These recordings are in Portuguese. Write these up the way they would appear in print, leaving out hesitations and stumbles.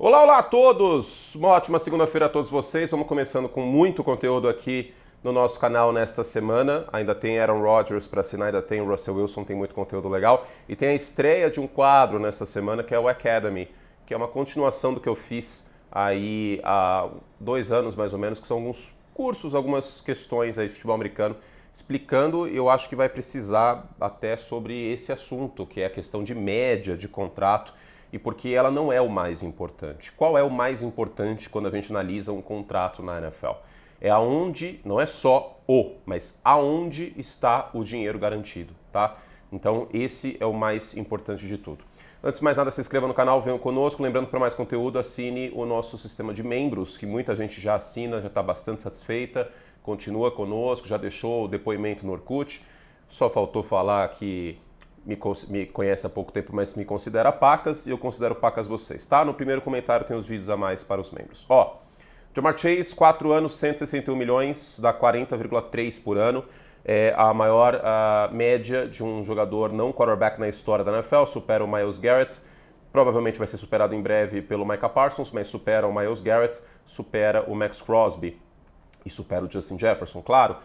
Olá, olá a todos! Uma ótima segunda-feira a todos vocês. Vamos começando com muito conteúdo aqui no nosso canal nesta semana. Ainda tem Aaron Rodgers para assinar, ainda tem Russell Wilson, tem muito conteúdo legal. E tem a estreia de um quadro nesta semana que é o Academy, que é uma continuação do que eu fiz aí há 2 anos mais ou menos, que são alguns cursos, algumas questões aí de futebol americano, explicando. Eu acho que vai precisar até sobre esse assunto, que é a questão de média de contrato, e porque ela não é o mais importante. Qual é o mais importante quando a gente analisa um contrato na NFL? É aonde, não é só mas aonde está o dinheiro garantido, tá? Então esse é o mais importante de tudo. Antes de mais nada, se inscreva no canal, venham conosco. Lembrando que para mais conteúdo, assine o nosso sistema de membros, que muita gente já assina, já está bastante satisfeita, continua conosco, já deixou o depoimento no Orkut. Só faltou falar que me conhece há pouco tempo, mas me considera pacas, e eu considero pacas vocês, tá? No primeiro comentário tem os vídeos a mais para os membros. Ja'Marr Chase, 4 anos, 161 milhões, dá 40,3 por ano. É a maior média de um jogador não quarterback na história da NFL, supera o Myles Garrett. Provavelmente vai ser superado em breve pelo Micah Parsons, mas supera o Myles Garrett, supera o Max Crosby e supera o Justin Jefferson, claro.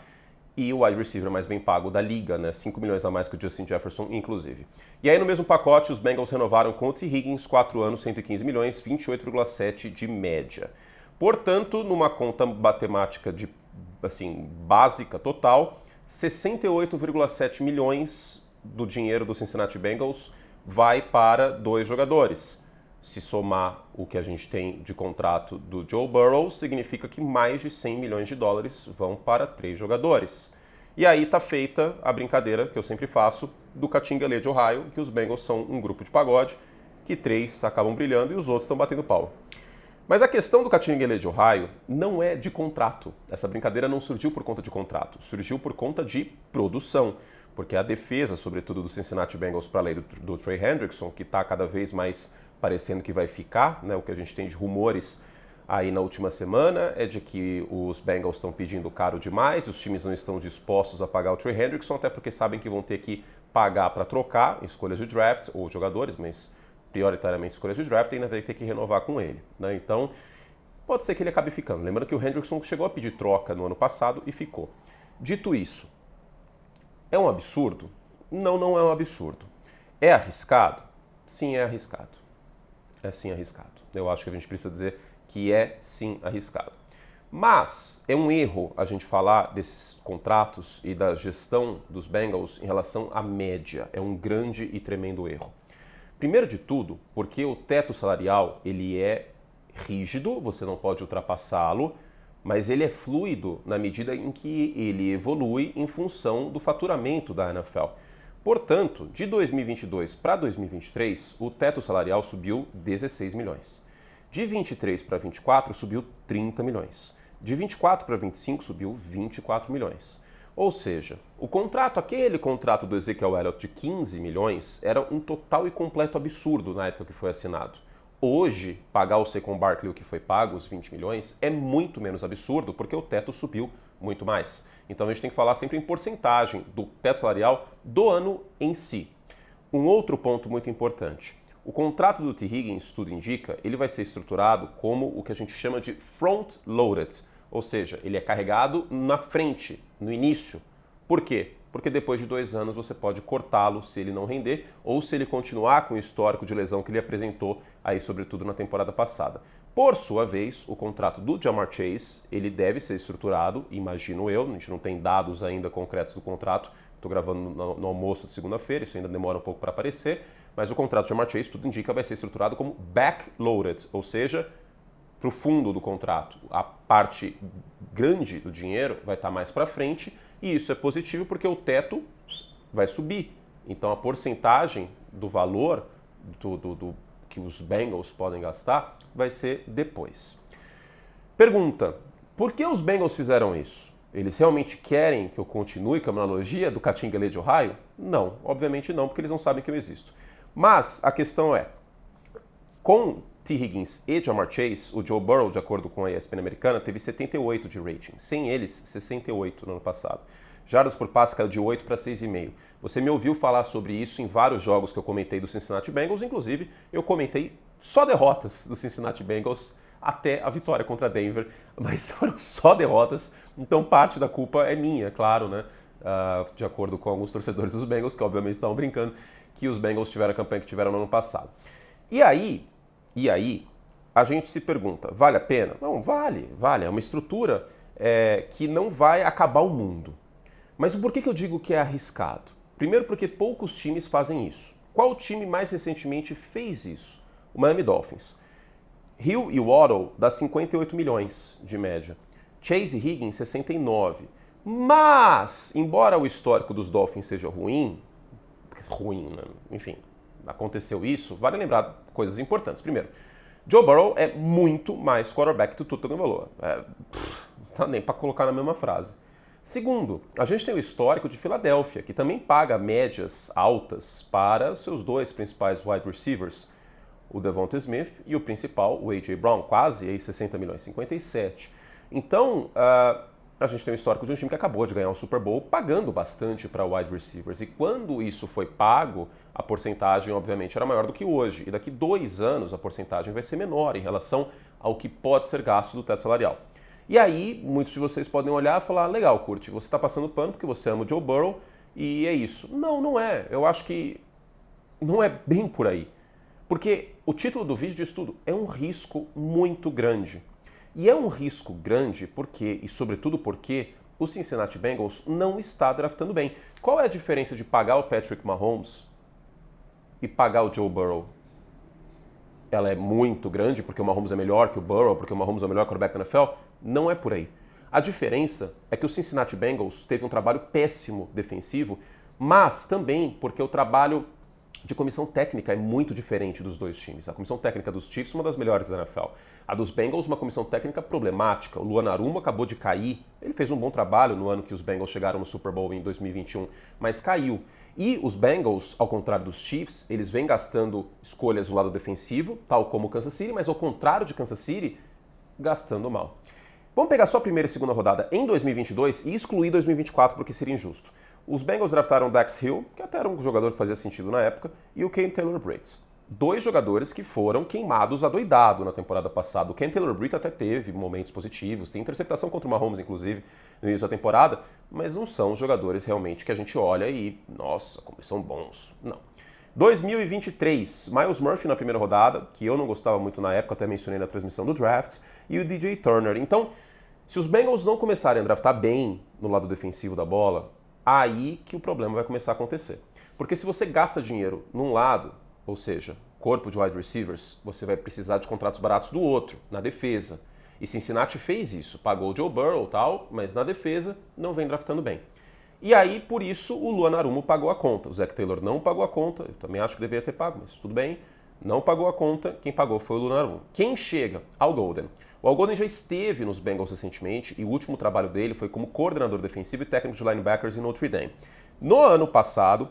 E o wide receiver mais bem pago da liga, né? 5 milhões a mais que o Justin Jefferson, inclusive. E aí no mesmo pacote, os Bengals renovaram com o T. Higgins, 4 anos, 115 milhões, 28,7 de média. Portanto, numa conta matemática de, assim, básica total, 68,7 milhões do dinheiro do Cincinnati Bengals vai para 2 jogadores. Se somar o que a gente tem de contrato do Joe Burrow, significa que mais de 100 milhões de dólares vão para 3 jogadores. E aí tá feita a brincadeira que eu sempre faço do Catinguelê de Ohio, que os Bengals são um grupo de pagode, que 3 acabam brilhando e os outros estão batendo pau. Mas a questão do Catinguelê de Ohio não é de contrato. Essa brincadeira não surgiu por conta de contrato, surgiu por conta de produção. Porque a defesa, sobretudo do Cincinnati Bengals para a lei do Trey Hendrickson, que está cada vez mais parecendo que vai ficar, né? O que a gente tem de rumores aí na última semana é de que os Bengals estão pedindo caro demais, os times não estão dispostos a pagar o Trey Hendrickson, até porque sabem que vão ter que pagar para trocar escolhas de draft, ou jogadores, mas prioritariamente escolhas de draft, e ainda vai ter que renovar com ele, né? Então, pode ser que ele acabe ficando. Lembrando que o Hendrickson chegou a pedir troca no ano passado e ficou. Dito isso, é um absurdo? Não, não é um absurdo. É arriscado? Sim, é arriscado. É sim arriscado. Eu acho que a gente precisa dizer que é sim arriscado. Mas é um erro a gente falar desses contratos e da gestão dos Bengals em relação à média. É um grande e tremendo erro. Primeiro de tudo, porque o teto salarial ele é rígido, você não pode ultrapassá-lo, mas ele é fluido na medida em que ele evolui em função do faturamento da NFL. Portanto, de 2022 para 2023, o teto salarial subiu 16 milhões. De 23 para 24 subiu 30 milhões. De 24 para 25 subiu 24 milhões. Ou seja, aquele contrato do Ezekiel Elliott de 15 milhões era um total e completo absurdo na época que foi assinado. Hoje, pagar o Saquon Barkley o que foi pago, os 20 milhões, é muito menos absurdo porque o teto subiu muito mais. Então a gente tem que falar sempre em porcentagem do teto salarial do ano em si. Um outro ponto muito importante. O contrato do T. Higgins, tudo indica, ele vai ser estruturado como o que a gente chama de front-loaded, ou seja, ele é carregado na frente, no início. Por quê? Porque depois de 2 anos você pode cortá-lo se ele não render ou se ele continuar com o histórico de lesão que ele apresentou aí, sobretudo na temporada passada. Por sua vez, o contrato do Ja'Marr Chase, ele deve ser estruturado, imagino eu, a gente não tem dados ainda concretos do contrato, estou gravando no almoço de segunda-feira, isso ainda demora um pouco para aparecer, mas o contrato do Ja'Marr Chase, tudo indica, vai ser estruturado como backloaded, ou seja, para o fundo do contrato. A parte grande do dinheiro vai estar mais para frente, e isso é positivo porque o teto vai subir. Então a porcentagem do valor do que os Bengals podem gastar vai ser depois. Pergunta, por que os Bengals fizeram isso? Eles realmente querem que eu continue com a analogia do Catinguelê de Ohio? Não, obviamente não, porque eles não sabem que eu existo. Mas a questão é, com T. Higgins e Ja'Marr Chase, o Joe Burrow, de acordo com a ESPN americana, teve 78 de rating. Sem eles, 68 no ano passado. Jardas por passe caiu de 8 para 6,5. Você me ouviu falar sobre isso em vários jogos que eu comentei do Cincinnati Bengals, inclusive eu comentei só derrotas do Cincinnati Bengals até a vitória contra Denver, mas foram só derrotas, então parte da culpa é minha, claro, né? De acordo com alguns torcedores dos Bengals, que obviamente estavam brincando, que os Bengals tiveram a campanha que tiveram no ano passado. E aí, a gente se pergunta, vale a pena? Não, vale, é uma estrutura que não vai acabar o mundo. Mas por que eu digo que é arriscado? Primeiro porque poucos times fazem isso. Qual time mais recentemente fez isso? O Miami Dolphins. Hill e Waddle dá 58 milhões de média. Chase e Higgins, 69. Mas, embora o histórico dos Dolphins seja ruim, né? Enfim, aconteceu isso, vale lembrar coisas importantes. Primeiro, Joe Burrow é muito mais quarterback que o Tua Tagovailoa. Não dá nem para colocar na mesma frase. Segundo, a gente tem o histórico de Filadélfia, que também paga médias altas para seus dois principais wide receivers, o Devonta Smith e o principal, o A.J. Brown, quase aí 60 milhões, 57. Então, a gente tem o histórico de um time que acabou de ganhar um Super Bowl pagando bastante para wide receivers. E quando isso foi pago, a porcentagem, obviamente, era maior do que hoje. E daqui 2 anos, a porcentagem vai ser menor em relação ao que pode ser gasto do teto salarial. E aí, muitos de vocês podem olhar e falar, legal, Curti, você está passando pano porque você ama o Joe Burrow e é isso. Não, não é. Eu acho que não é bem por aí. Porque o título do vídeo diz tudo, é um risco muito grande. E é um risco grande porque, e sobretudo porque, o Cincinnati Bengals não está draftando bem. Qual é a diferença de pagar o Patrick Mahomes e pagar o Joe Burrow? Ela é muito grande porque o Mahomes é melhor que o Burrow, porque o Mahomes é o melhor quarterback da NFL? Não é por aí. A diferença é que o Cincinnati Bengals teve um trabalho péssimo defensivo, mas também porque o trabalho de comissão técnica é muito diferente dos dois times. A comissão técnica dos Chiefs é uma das melhores da NFL. A dos Bengals, uma comissão técnica problemática. O Luan Arumo acabou de cair. Ele fez um bom trabalho no ano que os Bengals chegaram no Super Bowl em 2021, mas caiu. E os Bengals, ao contrário dos Chiefs, eles vêm gastando escolhas do lado defensivo, tal como o Kansas City, mas ao contrário de Kansas City, gastando mal. Vamos pegar só a primeira e segunda rodada em 2022 e excluir 2024 porque seria injusto. Os Bengals draftaram Dax Hill, que até era um jogador que fazia sentido na época, e o Ken Taylor-Britt. 2 jogadores que foram queimados adoidado na temporada passada. O Ken Taylor-Britt até teve momentos positivos, tem interceptação contra o Mahomes, inclusive, no início da temporada, mas não são jogadores realmente que a gente olha e, nossa, como eles são bons. Não. 2023, Myles Murphy na primeira rodada, que eu não gostava muito na época, até mencionei na transmissão do draft, e o DJ Turner. Então, se os Bengals não começarem a draftar bem no lado defensivo da bola, aí que o problema vai começar a acontecer. Porque se você gasta dinheiro num lado, ou seja, corpo de wide receivers, você vai precisar de contratos baratos do outro, na defesa. E Cincinnati fez isso, pagou o Joe Burrow e tal, mas na defesa não vem draftando bem. E aí, por isso, o Luan Arumo pagou a conta. O Zach Taylor não pagou a conta, eu também acho que deveria ter pago, mas tudo bem. Não pagou a conta, quem pagou foi o Luan Arumo. Quem chega? Al Golden. O Al Golden já esteve nos Bengals recentemente e o último trabalho dele foi como coordenador defensivo e técnico de linebackers em Notre Dame. No ano passado,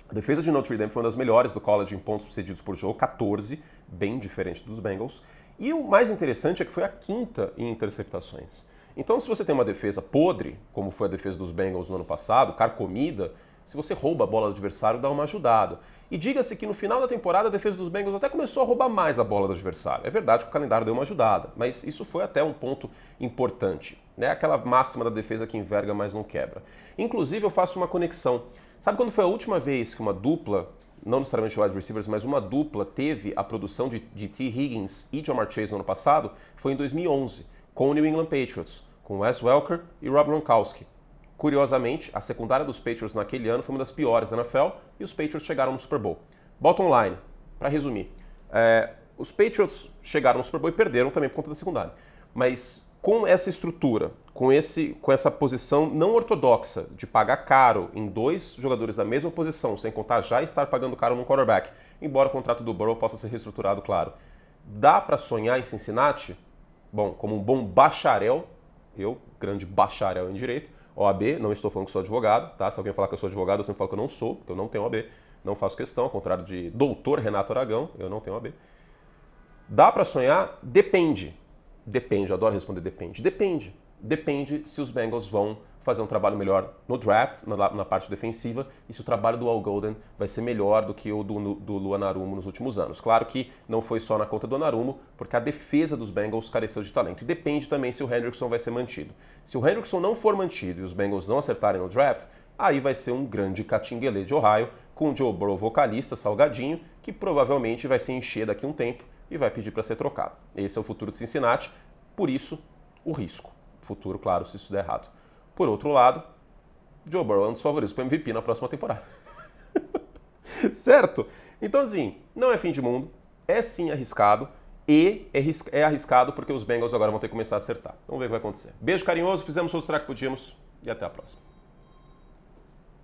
a defesa de Notre Dame foi uma das melhores do college em pontos cedidos por jogo, 14, bem diferente dos Bengals. E o mais interessante é que foi a 5ª em interceptações. Então, se você tem uma defesa podre, como foi a defesa dos Bengals no ano passado, carcomida, se você rouba a bola do adversário, dá uma ajudada. E diga-se que no final da temporada a defesa dos Bengals até começou a roubar mais a bola do adversário. É verdade que o calendário deu uma ajudada, mas isso foi até um ponto importante. Né? Aquela máxima da defesa que enverga, mas não quebra. Inclusive, eu faço uma conexão. Sabe quando foi a última vez que uma dupla, não necessariamente wide receivers, mas uma dupla teve a produção de T. Higgins e Ja'Marr Chase no ano passado? Foi em 2011, com o New England Patriots, com Wes Welker e Rob Gronkowski. Curiosamente, a secundária dos Patriots naquele ano foi uma das piores da NFL e os Patriots chegaram no Super Bowl. Bottom line, para resumir, os Patriots chegaram no Super Bowl e perderam também por conta da secundária. Mas com essa estrutura, com essa posição não ortodoxa de pagar caro em 2 jogadores da mesma posição, sem contar já estar pagando caro num quarterback, embora o contrato do Burrow possa ser reestruturado, claro. Dá para sonhar em Cincinnati? Bom, como um bom bacharel, eu, grande bacharel em direito, OAB, não estou falando que sou advogado, tá? Se alguém falar que eu sou advogado, eu sempre falo que eu não sou, porque eu não tenho OAB, não faço questão, ao contrário de doutor Renato Aragão, eu não tenho OAB. Dá para sonhar? Depende. Depende, eu adoro responder depende. Depende se os Bengals vão fazer um trabalho melhor no draft, na parte defensiva, e se o trabalho do Al Golden vai ser melhor do que o do Lua Anarumo nos últimos anos. Claro que não foi só na conta do Anarumo, porque a defesa dos Bengals careceu de talento. E depende também se o Hendrickson vai ser mantido. Se o Hendrickson não for mantido e os Bengals não acertarem no draft, aí vai ser um grande catinguelê de Ohio, com o Joe Burrow vocalista, salgadinho, que provavelmente vai se encher daqui a um tempo e vai pedir para ser trocado. Esse é o futuro de Cincinnati, por isso o risco. Futuro, claro, se isso der errado. Por outro lado, Joe Burrow é um dos favoritos para MVP na próxima temporada. Certo? Então, assim, não é fim de mundo, é sim arriscado, e é arriscado porque os Bengals agora vão ter que começar a acertar. Vamos ver o que vai acontecer. Beijo carinhoso, fizemos o que podíamos e até a próxima.